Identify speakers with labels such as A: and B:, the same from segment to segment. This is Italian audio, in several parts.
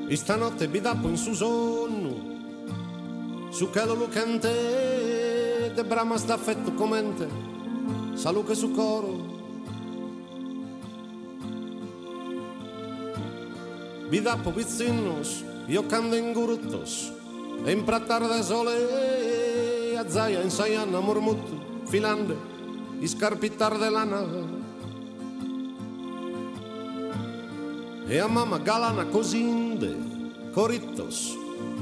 A: E stanotte vi dappo in su sonno, su che lo lucente, de bramas d'affetto commente, saluche su coro. Vi dappo pizzinnos, io cando in guruttos, e in prattar de sole, a zaia in saianna mormutto, filande, i scarpittar de lana. E a mamma galana cosinde, corittos,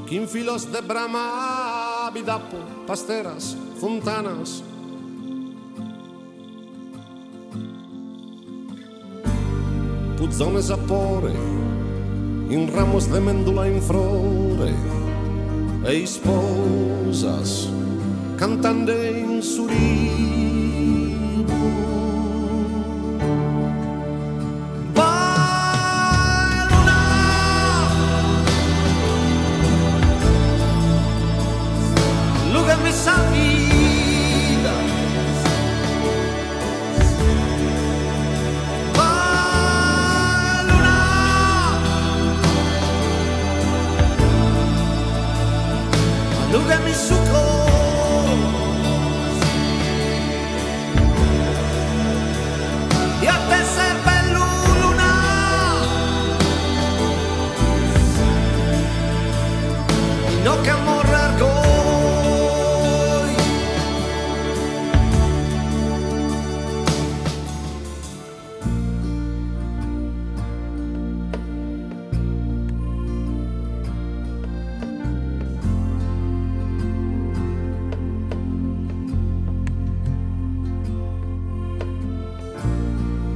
A: quinfilos de brama, bidapo, pasteras, fontanas. Puzzones a pore, in ramos de mendula in flore, e sposas, cantande in suribu. Esa vida va luna, allúgame su cor y a te serve luna y no que morrer go.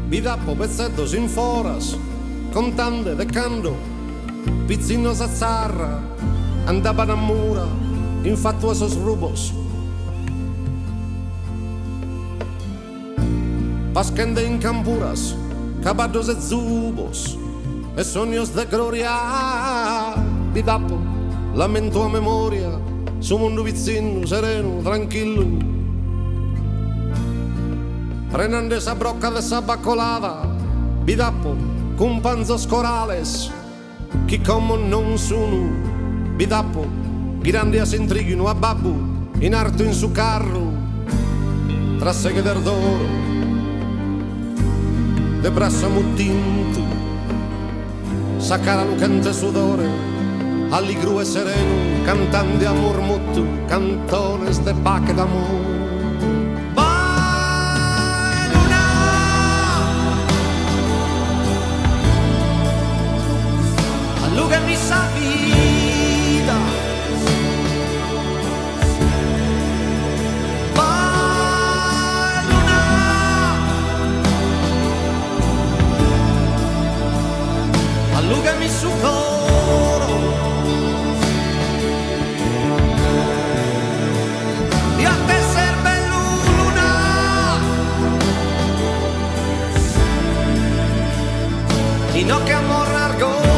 A: Vi dappo pezzettos in foras, contande de cando, pizzinos a zarra, andaban a mura, infatuosos rubos. Pasquende in campuras, caballos e zubos, e sognos de gloria. Vi dappo, lamento a memoria, su mondo vizzino, sereno, tranquillo. Prenande esa brocca de esa bacolada, vi dappo, con panzos corales, chi como non sono, vi dappo, grandi a s'intriguino a babbu, in arto in su carro, tra seghe d'ordoro, de braccia muttinto, sa cara lucente sudore, alligru e sereno, cantando a murmutto, cantones de pache d'amore. Allúgame esa vida va luna, allúgame su coro y a te serve luna y no que amor largo.